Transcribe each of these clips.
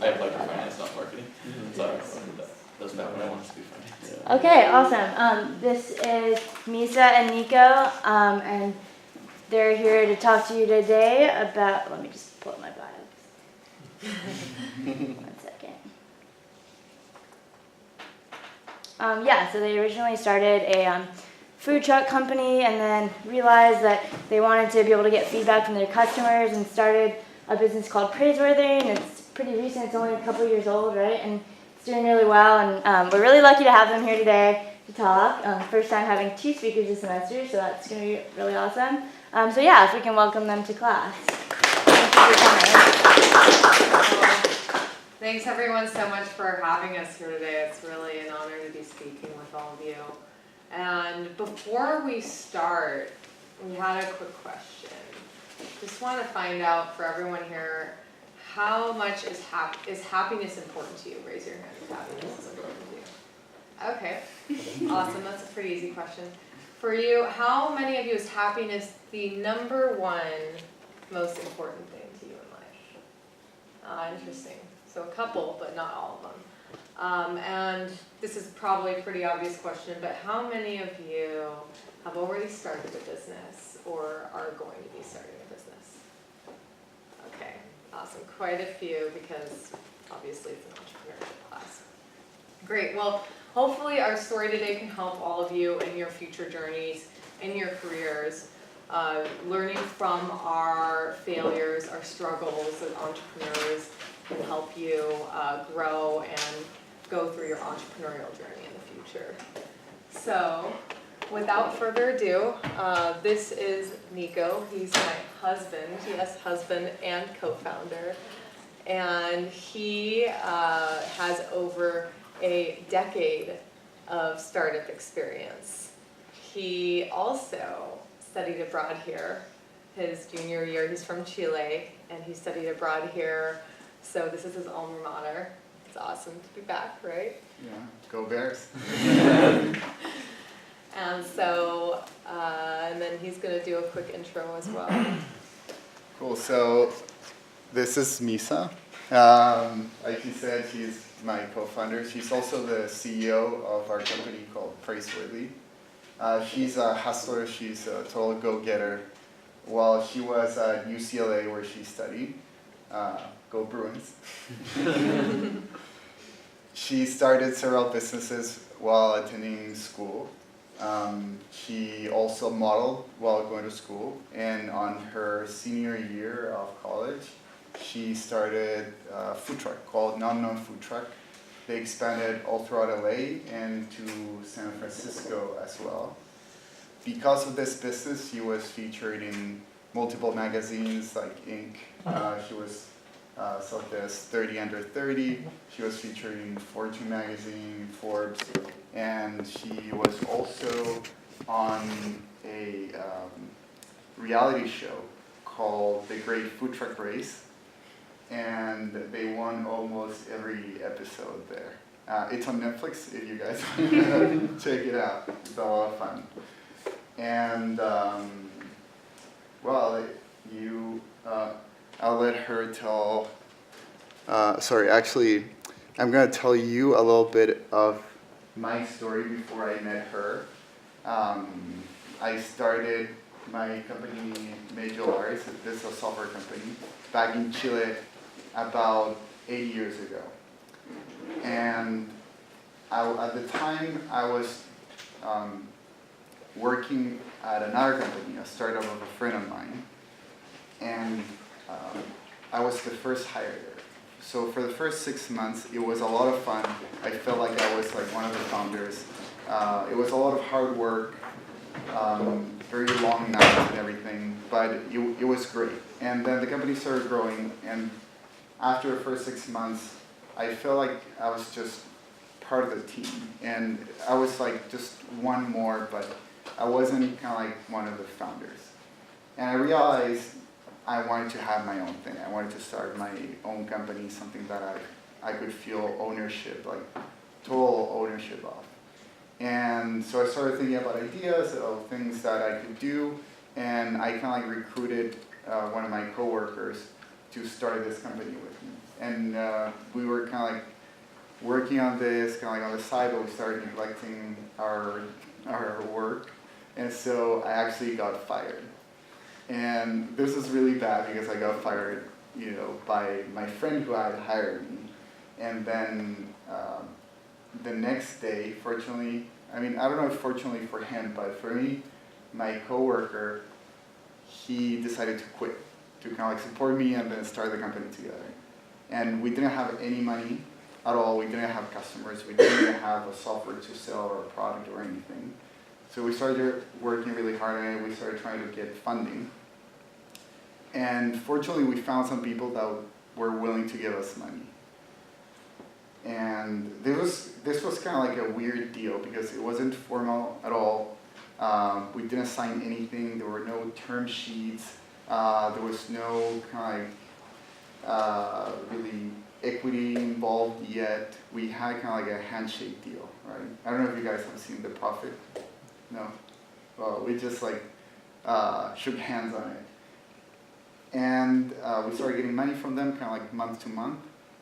I applied for finance, not marketing. So that was back when I wanted to do finance. Yeah. Okay, awesome. This is Misa and Nico, and they're here to talk to you today about, let me just pull up my bio. 1 second. So they originally started a food truck company and then realized that they wanted to be able to get feedback from their customers and started a business called Praiseworthy, and it's pretty recent, it's only a couple years old, right? And it's doing really well, and we're really lucky to have them here today to talk. First time having 2 speakers this semester, so that's going to be really awesome. If we can welcome them to class. Thank you for coming. Thanks everyone so much for having us here today. It's really an honor to be speaking with all of you. And before we start, we had a quick question. Just want to find out for everyone here, how much is happiness important to you? Raise your hand if happiness is important to you. Okay, awesome. That's a pretty easy question. For you, how many of you is happiness the number one most important thing to you in life? Interesting. So a couple, but not all of them. And this is probably a pretty obvious question, but how many of you have already started a business or are going to be starting a business? Okay, awesome. Quite a few, because obviously it's an entrepreneurship class. Great. Well, hopefully our story today can help all of you in your future journeys, in your careers, learning from our failures, our struggles as entrepreneurs can help you grow and go through your entrepreneurial journey in the future. So, without further ado, this is Nico. He's my husband, yes, husband and co-founder. And he has over a decade of startup experience. He also studied abroad here his junior year. He's from Chile, and he studied abroad here. So this is his alma mater. It's awesome to be back, right? Yeah, go Bears. And so, and then he's going to do a quick intro as well. Cool, so this is Misa. Like you said, she's my co-founder. She's also the CEO of our company called Praiseworthy. She's a hustler, she's a total go-getter. While she was at UCLA where she studied, go Bruins. She started several businesses while attending school. She also modeled while going to school, and on her senior year of college, she started a food truck called Non Food Truck. They expanded all throughout LA and to San Francisco as well. Because of this business, she was featured in multiple magazines like Inc. She was as 30 Under 30. She was featured in Fortune magazine, Forbes, and she was also on a reality show called The Great Food Truck Race, and they won almost every episode there. It's on Netflix if you guys want to check it out. It's a lot of fun. And I'll let her tell. I'm going to tell you a little bit of my story before I met her. I started my company, Major Arts, this is a software company, back in Chile about 8 years ago. And at the time, I was working at another company, a startup of a friend of mine, and I was the first hire there. So for the first 6 months, it was a lot of fun. I felt like I was like one of the founders. It was a lot of hard work, very long nights and everything, but it was great. And then the company started growing, and after the first 6 months, I felt like I was just part of the team. And I was like just one more, but I wasn't kind of like one of the founders. And I realized I wanted to have my own thing. I wanted to start my own company, something that I could feel ownership, like total ownership of. And so I started thinking about ideas of things that I could do, and I kind of like recruited one of my coworkers to start this company with me. and we were kind of like working on this, kind of like on the side, but we started neglecting our work, and so I actually got fired. And this is really bad because I got fired, you know, by my friend who had hired me. And then the next day, fortunately, I mean, I don't know if fortunately for him, but for me, my coworker, he decided to quit, to kind of like support me and then start the company together. And we didn't have any money at all. We didn't have customers. We didn't even have a software to sell or a product or anything. So we started working really hard on it. We started trying to get funding. And fortunately, we found some people that were willing to give us money. And this was kind of like a weird deal because it wasn't formal at all. We didn't sign anything. There were no term sheets. There was no kind of really equity involved yet. We had kind of like a handshake deal, right? I don't know if you guys have seen The Prophet. No? Well, we just like shook hands on it. And we started getting money from them kind of like month to month.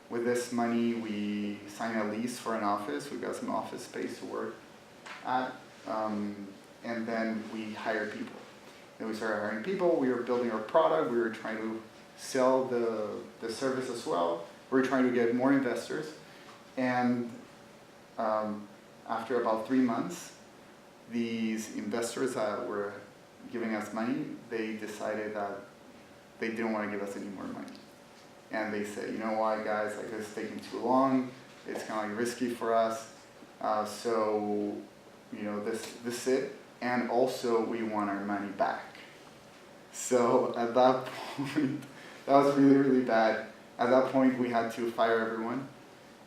With this money, we signed a lease for an office. We got some office space to work at. And then we hired people. Then we started hiring people. We were building our product. We were trying to sell the service as well. We were trying to get more investors. And after about 3 months, these investors that were giving us money, they decided that they didn't want to give us any more money. And they said, you know what, guys, like this is taking too long. It's kind of like risky for us. So, you know, this is it. And also, we want our money back. So at that point, that was really, really bad. At that point, we had to fire everyone.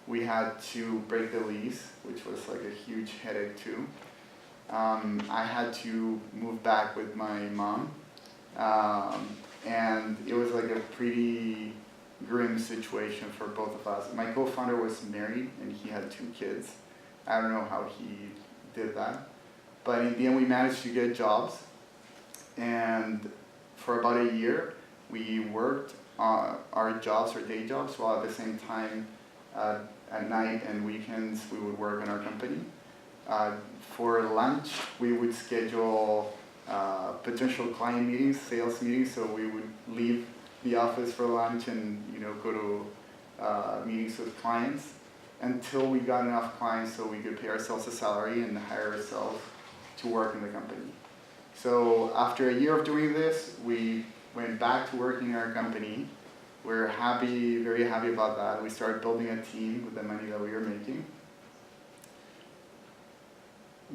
We had to break the lease, which was like a huge headache too. I had to move back with my mom. And it was like a pretty grim situation for both of us. My co-founder was married and he had 2 kids. I don't know how he did that. But in the end, we managed to get jobs. And for about a year, we worked our jobs, our day jobs, while at the same time, at night and weekends, we would work on our company. For lunch, we would schedule potential client meetings, sales meetings, so we would leave the office for lunch and go to meetings with clients until we got enough clients so we could pay ourselves a salary and hire ourselves to work in the company. So after a year of doing this, we went back to working in our company. We're happy, very happy about that. We started building a team with the money that we were making.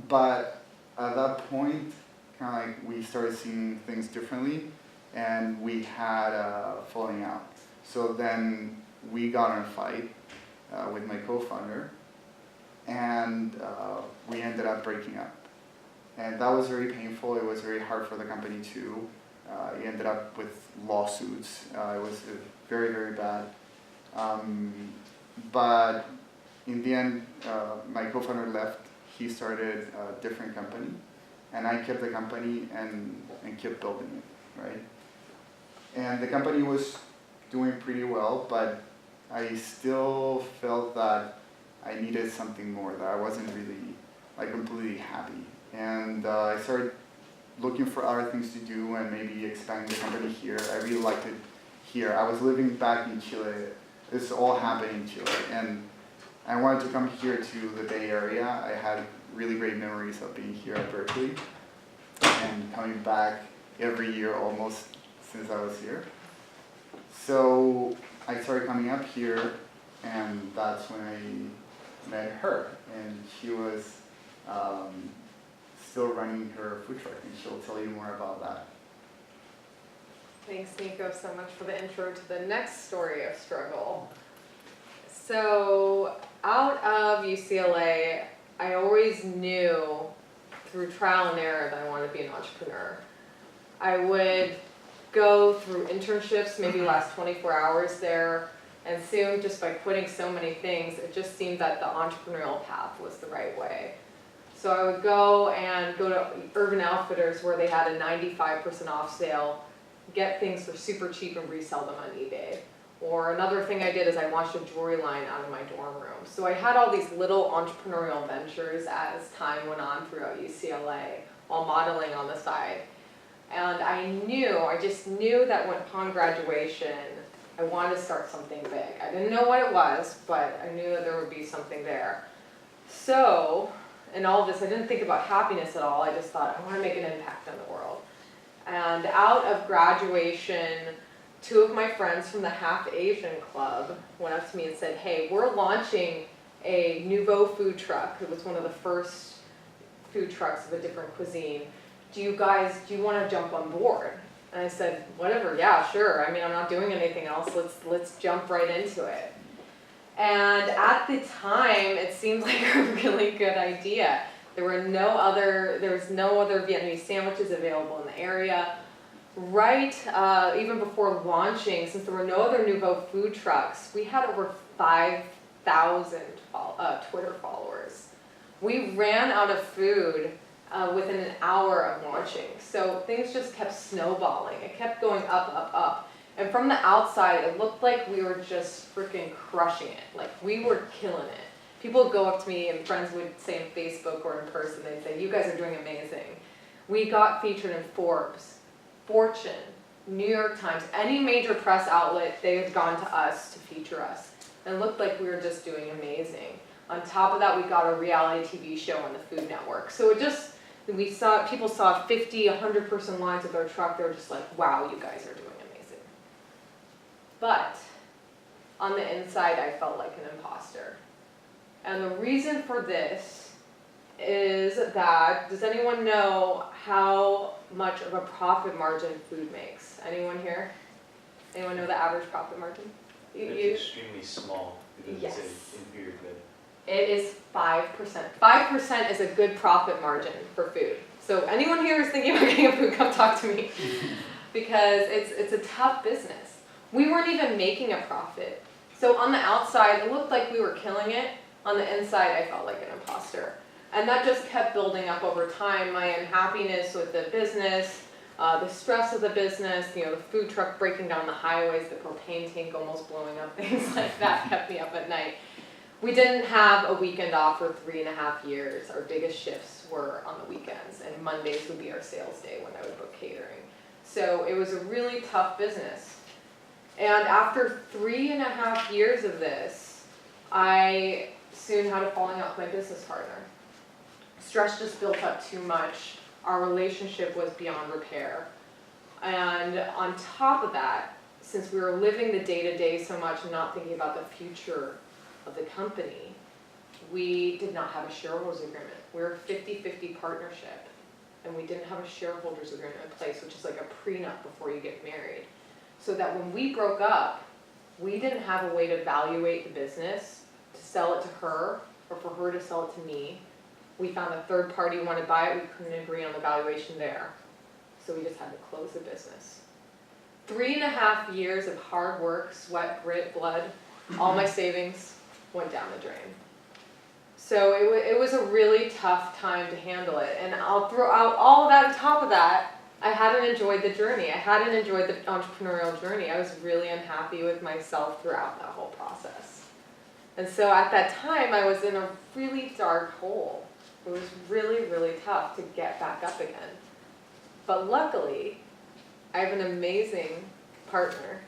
But at that point, kind of like we started seeing things differently, and we had a falling out. So then we got in a fight with my co-founder, and we ended up breaking up. And that was very painful. It was very hard for the company too. It ended up with lawsuits. It was very, very bad. But in the end, my co-founder left. He started a different company, and I kept the company and kept building it, right? And the company was doing pretty well, but I still felt that I needed something more, that I wasn't really like completely happy. And I started looking for other things to do and maybe expanding the company here. I really liked it here. I was living back in Chile. This all happened in Chile, and I wanted to come here to the Bay Area. I had really great memories of being here at Berkeley and coming back every year almost since I was here. So I started coming up here, and that's when I met her, and she was still running her food truck, and she'll tell you more about that. Thanks, Nico, so much for the intro to the next story of struggle. So out of UCLA, I always knew through trial and error that I wanted to be an entrepreneur. I would go through internships, maybe last 24 hours there, and soon, just by quitting so many things, it just seemed that the entrepreneurial path was the right way. So I would go to Urban Outfitters where they had a 95% off sale, get things for super cheap and resell them on eBay. Or another thing I did is I launched a jewelry line out of my dorm room. So I had all these little entrepreneurial ventures as time went on throughout UCLA while modeling on the side. And I just knew that upon graduation, I wanted to start something big. I didn't know what it was, but I knew that there would be something there. So, in all of this, I didn't think about happiness at all. I just thought, I want to make an impact on the world. And out of graduation, 2 of my friends from the Half Asian Club went up to me and said, hey, we're launching a nouveau food truck. It was one of the first food trucks of a different cuisine. Do you want to jump on board? And I said, whatever, yeah, sure. I mean, I'm not doing anything else. Let's jump right into it. And at the time, it seemed like a really good idea. There was no other Vietnamese sandwiches available in the area. Right, even before launching, since there were no other nouveau food trucks, we had over 5,000 Twitter followers. We ran out of food within an hour of launching. So things just kept snowballing. It kept going up, up, up. And from the outside, it looked like we were just freaking crushing it. Like, we were killing it. People would go up to me, and friends would say on Facebook or in person, they'd say, you guys are doing amazing. We got featured in Forbes, Fortune, New York Times, any major press outlet, they had gone to us to feature us. And it looked like we were just doing amazing. On top of that, we got a reality TV show on the Food Network. So people saw 50, 100-person lines with our truck. They were just like, wow, you guys are doing amazing. But on the inside, I felt like an imposter. And the reason for this is that, does anyone know how much of a profit margin food makes? Anyone here? Anyone know the average profit margin? It's extremely small because Yes. it's an inferior good. It is 5%. 5% is a good profit margin for food. So anyone here who's thinking about getting a food, come talk to me. Because it's a tough business. We weren't even making a profit. So on the outside, it looked like we were killing it. On the inside, I felt like an imposter. And that just kept building up over time. My unhappiness with the business, the stress of the business, the food truck breaking down the highways, the propane tank almost blowing up, things like that kept me up at night. We didn't have a weekend off for 3.5 years. Our biggest shifts were on the weekends, and Mondays would be our sales day when I would book catering. So it was a really tough business. And after 3.5 years of this, I soon had a falling out with my business partner. Stress just built up too much. Our relationship was beyond repair. And on top of that, since we were living the day-to-day so much and not thinking about the future of the company, we did not have a shareholders agreement. We were a 50-50 partnership, and we didn't have a shareholders agreement in place, which is like a prenup before you get married. So that when we broke up, we didn't have a way to evaluate the business, to sell it to her, or for her to sell it to me. We found a third party who wanted to buy it. We couldn't agree on the valuation there. So we just had to close the business. 3.5 years of hard work, sweat, grit, blood, all my savings went down the drain. So it was a really tough time to handle it. And I'll throw out all of that on top of that. I hadn't enjoyed the journey. I hadn't enjoyed the entrepreneurial journey. I was really unhappy with myself throughout that whole process. And so at that time, I was in a really dark hole. It was really, really tough to get back up again. But luckily, I have an amazing partner,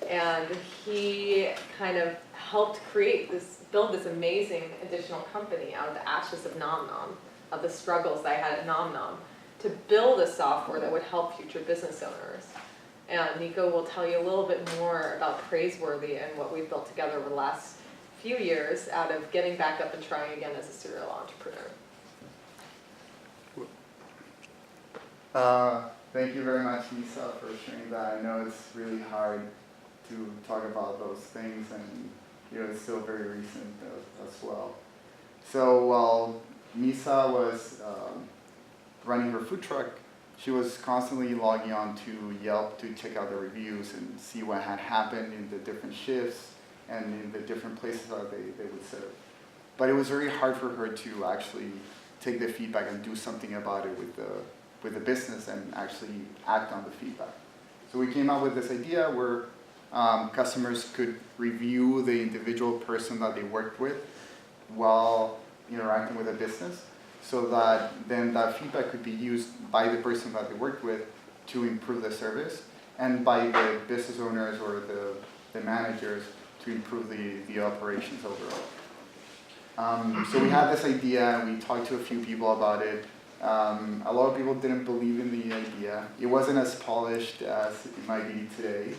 and he kind of helped build this amazing additional company out of the ashes of Nom Nom, of the struggles that I had at Nom Nom, to build a software that would help future business owners. And Nico will tell you a little bit more about Praiseworthy and what we've built together over the last few years out of getting back up and trying again as a serial entrepreneur. Thank you very much, Masa, for sharing that. I know it's really hard to talk about those things, and it's still very recent as well. So while Masa was running her food truck, she was constantly logging on to Yelp to check out the reviews and see what had happened in the different shifts and in the different places that they would serve. But it was very hard for her to actually take the feedback and do something about it with the business and actually act on the feedback. So we came up with this idea where customers could review the individual person that they worked with while interacting with a business, so that then that feedback could be used by the person that they worked with to improve the service, and by the business owners or the managers to improve the operations overall. So we had this idea, and we talked to a few people about it. A lot of people didn't believe in the idea. It wasn't as polished as it might be today.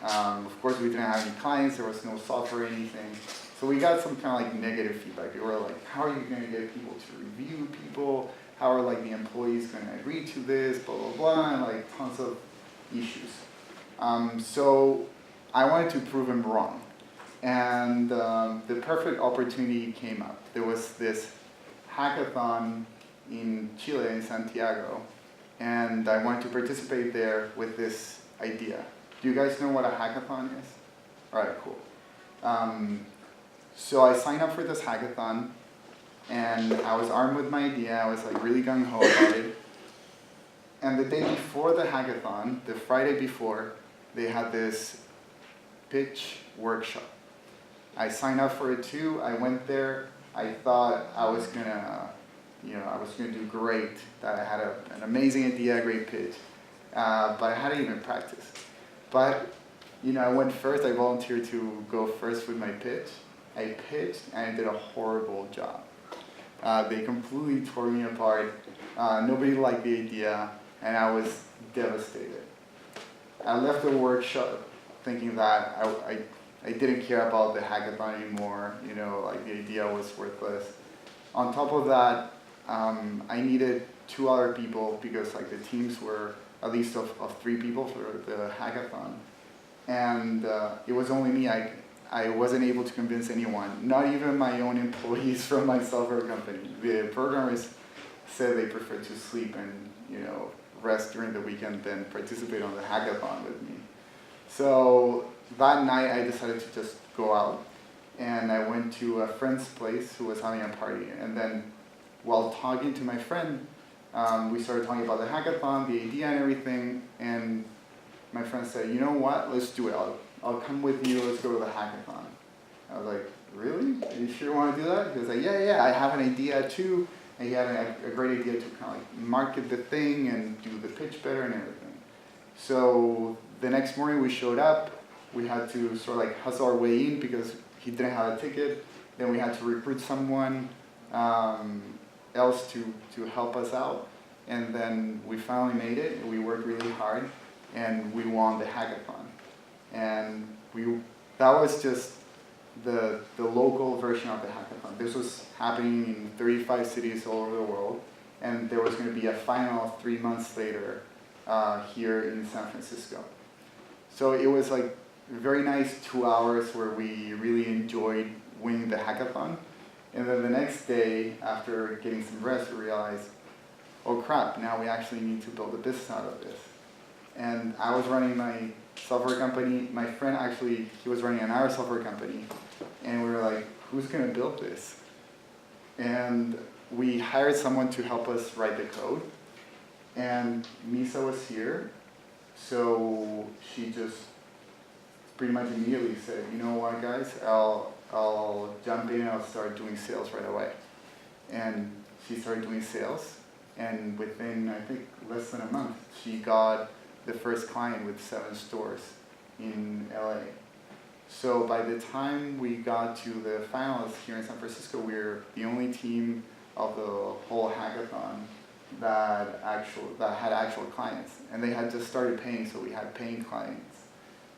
Of course, we didn't have any clients, there was no software or anything. So we got some kind of like negative feedback. They were like, how are you going to get people to review people? How are like the employees going to agree to this, blah, blah, blah, and like tons of issues. So I wanted to prove them wrong. And the perfect opportunity came up. There was this hackathon in Chile, in Santiago, and I wanted to participate there with this idea. Do you guys know what a hackathon is? All right, cool. So I signed up for this hackathon, and I was armed with my idea. I was like really gung-ho about it. And the day before the hackathon, the Friday before, they had this pitch workshop. I signed up for it too. I went there. I thought I was gonna do great, that I had an amazing idea, a great pitch, but I hadn't even practiced. But I went first. I volunteered to go first with my pitch. I pitched and I did a horrible job. They completely tore me apart. Nobody liked the idea, and I was devastated. I left the workshop thinking that I didn't care about the hackathon anymore. Like the idea was worthless. On top of that, I needed 2 other people, because like the teams were at least of 3 people for the hackathon, and it was only me. I wasn't able to convince anyone, not even my own employees from my software company. The programmers said they preferred to sleep and rest during the weekend than participate on the hackathon with me. So that night I decided to just go out, and I went to a friend's place who was having a party, and then while talking to my friend, we started talking about the hackathon, the idea and everything, and my friend said, you know what, let's do it. I'll come with you, let's go to the hackathon. I was like, really? Are you sure you want to do that? He was like, yeah, I have an idea too. And he had a great idea to kind of like market the thing and do the pitch better and everything. So the next morning we showed up. We had to sort of like hustle our way in because he didn't have a ticket. Then we had to recruit someone else to help us out. And then we finally made it. We worked really hard, and we won the hackathon. And that was just the local version of the hackathon. This was happening in 35 cities all over the world, and there was going to be a final 3 months later here in San Francisco. So it was like a very nice 2 hours where we really enjoyed winning the hackathon. And then the next day, after getting some rest, we realized, oh crap, now we actually need to build a business out of this. And I was running my software company. My friend actually, he was running another software company. And we were like, who's going to build this? And we hired someone to help us write the code. And Masa was here. So she just pretty much immediately said, you know what, guys, I'll jump in and I'll start doing sales right away. And she started doing sales. And within, I think, less than a month, she got the first client with 7 stores in LA. So by the time we got to the finals here in San Francisco, we were the only team of the whole hackathon that had actual clients. And they had just started paying, so we had paying clients.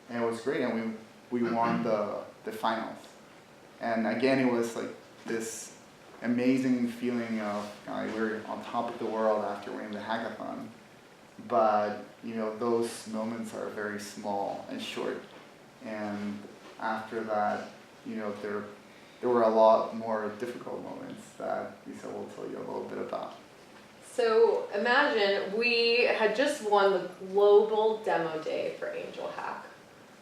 And it was great, and we won the finals. And again, it was like this amazing feeling of we were on top of the world after winning the hackathon. But those moments are very small and short. And after that, there were a lot more difficult moments that Lisa will tell you a little bit about. So imagine we had just won the global demo day for Angel Hack.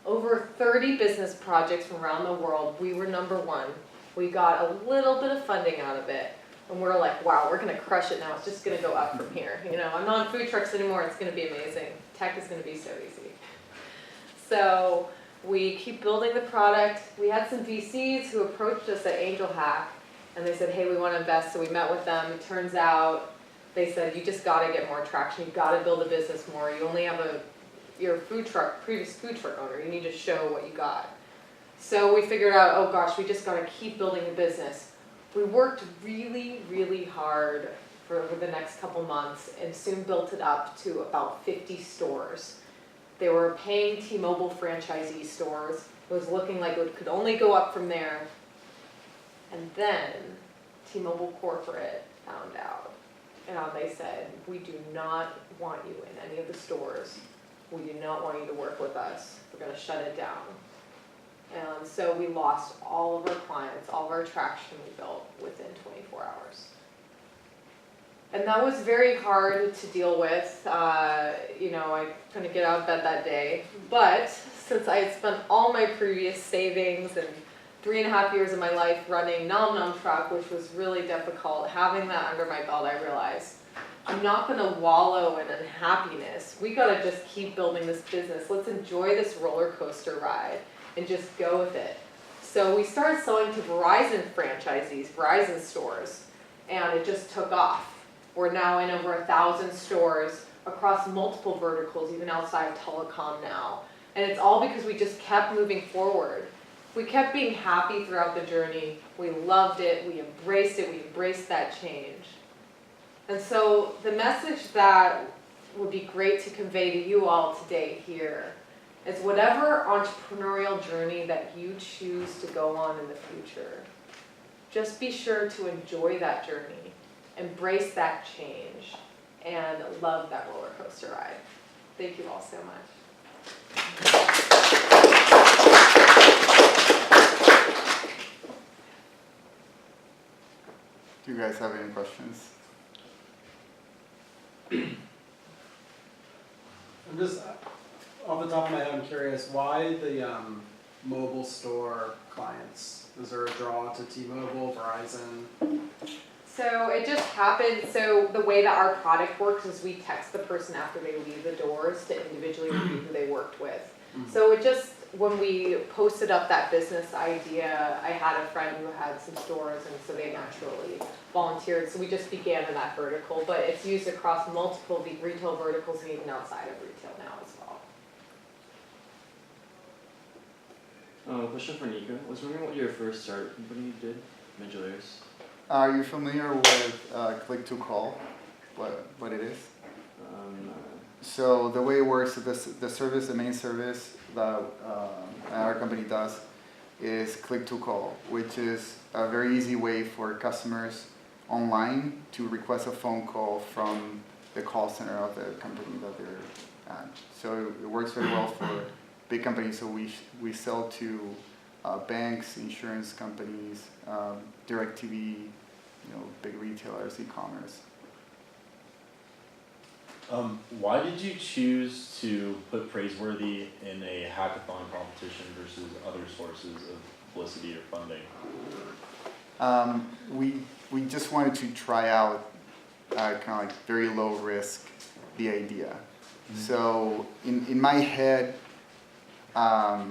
Over 30 business projects from around the world. We were #1. We got a little bit of funding out of it. And we're like, wow, we're going to crush it now. It's just going to go up from here. I'm not on food trucks anymore. It's going to be amazing. Tech is going to be so easy. So We keep building the product. We had some VCs who approached us at Angel Hack, and they said, hey, we want to invest, so we met with them. It turns out they said, you just got to get more traction. You've got to build a business more. You only have you're a previous food truck owner. You need to show what you got. So we figured out, oh gosh, we just got to keep building a business. We worked really, really hard for over the next couple months and soon built it up to about 50 stores. They were paying T-Mobile franchisee stores. It was looking like it could only go up from there. And then T-Mobile corporate found out. And they said, we do not want you in any of the stores. We do not want you to work with us. We're going to shut it down. And so we lost all of our clients, all of our traction we built within 24 hours. And that was very hard to deal with. I couldn't get out of bed that day. But since I had spent all my previous savings and 3.5 years of my life running Nom Nom Truck, which was really difficult, having that under my belt, I realized I'm not going to wallow in unhappiness. We got to just keep building this business. Let's enjoy this roller coaster ride and just go with it. So we started selling to Verizon franchisees, Verizon stores, and it just took off. We're now in over 1,000 stores across multiple verticals, even outside of telecom now. And it's all because we just kept moving forward. We kept being happy throughout the journey. We loved it. We embraced that change. And so the message that would be great to convey to you all today here is whatever entrepreneurial journey that you choose to go on in the future, just be sure to enjoy that journey, embrace that change, and love that roller coaster ride. Thank you all so much. Do you guys have any questions? I'm just, off the top of my head, I'm curious, why the mobile store clients? Is there a draw to T-Mobile, Verizon? So it just happened, so the way that our product works is we text the person after they leave the doors to individually review who they worked with. Mm-hmm. So it just, when we posted up that business idea, I had a friend who had some stores, and so they naturally volunteered. So we just began in that vertical, but it's used across multiple retail verticals and even outside of retail now as well. Question for Nico. I was wondering what your first startup company did, Medullaris. Are you familiar with click to call? What it is? So the way it works, the main service that our company does is click to call, which is a very easy way for customers online to request a phone call from the call center of the company that they're at. So it works very well for big companies. So we sell to banks, insurance companies, DirecTV, big retailers, e-commerce. Why did you choose to put Praiseworthy in a hackathon competition versus other sources of publicity or funding? We just wanted to try out kind of like very low risk the idea. Mm-hmm. So in my head, I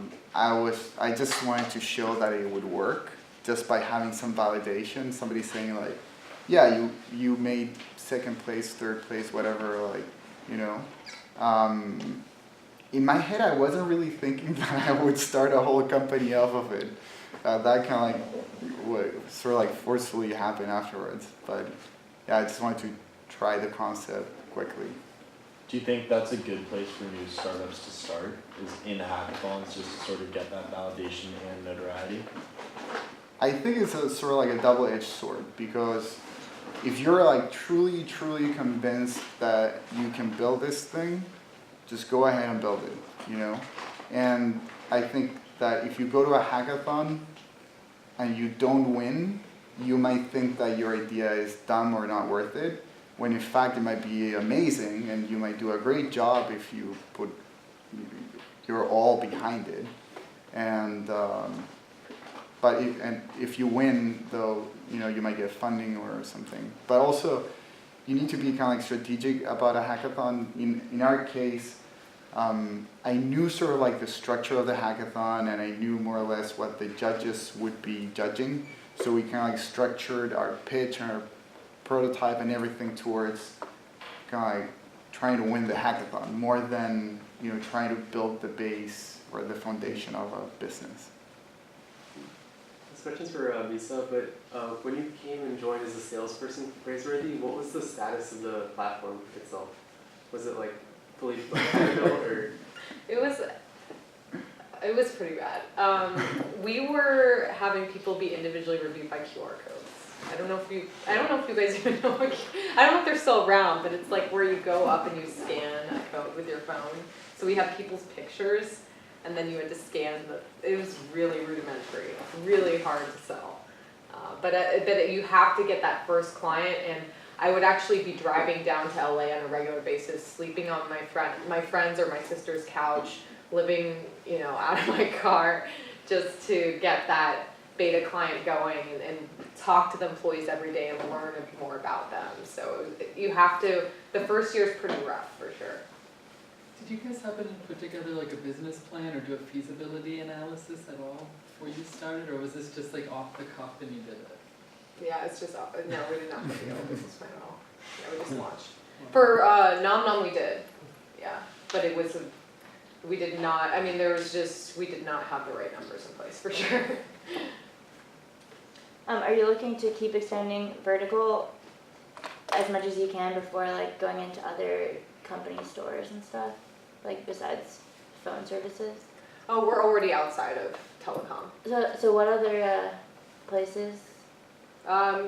just wanted to show that it would work just by having some validation. Somebody saying like, yeah, you made second place, third place, whatever, like, in my head, I wasn't really thinking that I would start a whole company off of it. That kind of sort of like forcefully happened afterwards. But yeah, I just wanted to try the concept quickly. Do you think that's a good place for new startups to start, is in hackathons, just to sort of get that validation and notoriety? I think it's sort of like a double-edged sword, because if you're like truly convinced that you can build this thing, just go ahead and build it, And I think that if you go to a hackathon and you don't win, you might think that your idea is dumb or not worth it, when in fact it might be amazing and you might do a great job if you put your all behind it. And but if you win, though, you might get funding or something. But also, you need to be kind of like strategic about a hackathon. In our case, I knew sort of like the structure of the hackathon, and I knew more or less what the judges would be judging. So we kind of like structured our pitch and our prototype and everything towards kind of like trying to win the hackathon more than, you know, trying to build the base or the foundation of a business. This question's for Misa, but when you came and joined as a salesperson for Praiseworthy, what was the status of the platform itself? Was it like fully functional or? It was pretty bad. We were having people be individually reviewed by QR codes. I don't know if you guys even know. I don't know if they're still around, but it's like where you go up and you scan a code with your phone. So we have people's pictures, and then you had to scan it was really rudimentary, really hard to sell. But you have to get that first client, and I would actually be driving down to LA on a regular basis, sleeping on my friend's or my sister's couch, living, you know, out of my car, just to get that beta client going and talk to the employees every day and learn more about them. So you have to, the first year is pretty rough for sure. Did you guys happen to put together like a business plan or do a feasibility analysis at all before you started, or was this just like off the cuff and you did it? Yeah, it's just, no, we did not put together a business plan at all. Yeah, we just launched. For Nom Nom we did, yeah, but it was, we did not, I mean, we did not have the right numbers in place for sure. Are you looking to keep extending vertical as much as you can before like going into other company stores and stuff, like besides phone services? Oh, we're already outside of telecom. So what other places?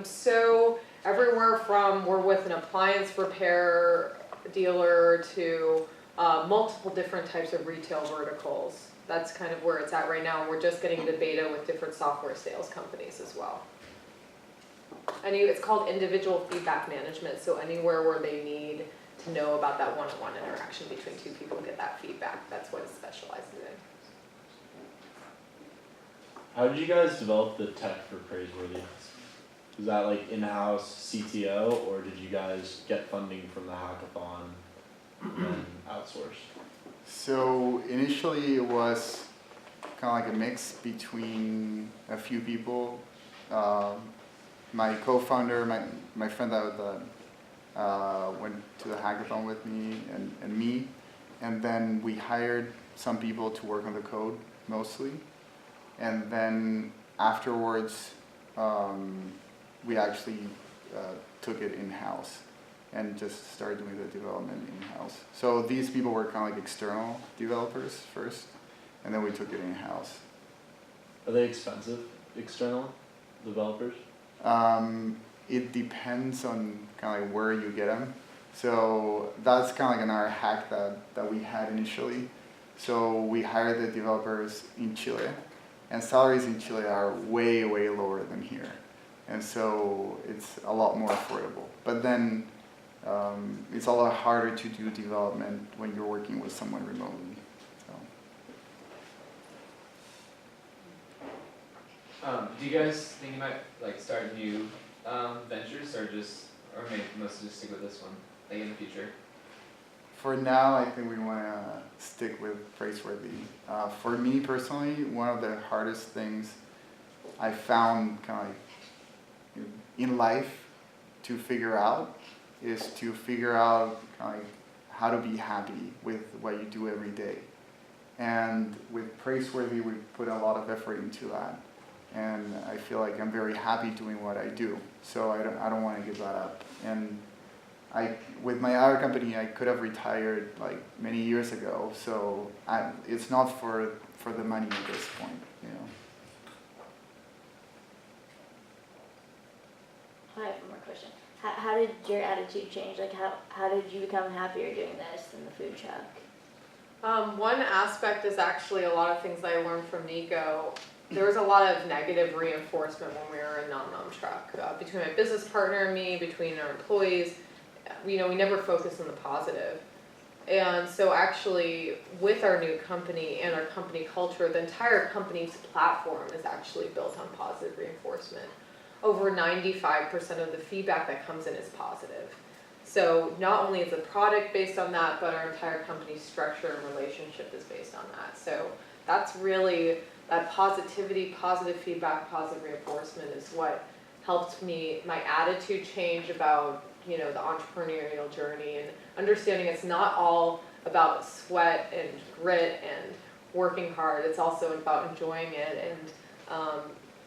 So everywhere from we're with an appliance repair dealer to multiple different types of retail verticals. That's kind of where it's at right now. We're just getting into beta with different software sales companies as well. It's called individual feedback management. So anywhere where they need to know about that one-on-one interaction between two people to get that feedback, that's what it specializes in. How did you guys develop the tech for Praiseworthy? Was that like in-house CTO, or did you guys get funding from the hackathon and then outsource? So initially it was kind of like a mix between a few people. My co-founder, my friend that went to the hackathon with me and me, and then we hired some people to work on the code mostly, and then afterwards we actually took it in-house and just started doing the development in-house. So these people were kind of like external developers first, and then we took it in-house. Are they expensive, external developers? It depends on kind of like where you get them. So that's kind of like another hack that we had initially. So we hired the developers in Chile, and salaries in Chile are way, way lower than here. And so it's a lot more affordable. But then it's a lot harder to do development when you're working with someone remotely. So. Do you guys think you might like start new ventures, or maybe mostly just stick with this one, like in the future? For now, I think we want to stick with Praiseworthy. For me personally, one of the hardest things I found kind of like in life to figure out is to figure out kind of like how to be happy with what you do every day. And with Praiseworthy, we put a lot of effort into that. And I feel like I'm very happy doing what I do. So I don't want to give that up. And with my other company, I could have retired like many years ago. So it's not for the money at this point, you know. I have one more question. How did your attitude change? Like how did you become happier doing this in the food truck? One aspect is actually a lot of things that I learned from Nico. There was a lot of negative reinforcement when we were in Nom Nom Truck. Between my business partner and me, between our employees, we never focused on the positive. And so actually, with our new company and our company culture, the entire company's platform is actually built on positive reinforcement. Over 95% of the feedback that comes in is positive. So not only is the product based on that, but our entire company structure and relationship is based on that. So that's really, that positivity, positive feedback, positive reinforcement is what helped me, my attitude change about, the entrepreneurial journey, and understanding it's not all about sweat and grit and working hard. It's also about enjoying it and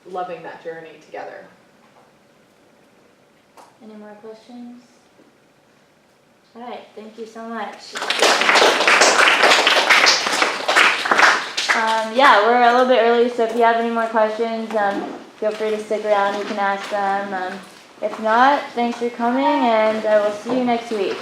loving that journey together. Any more questions? All right, thank you so much. Yeah, we're a little bit early, so if you have any more questions, feel free to stick around. You can ask them. If not, thanks for coming, and I will see you next week.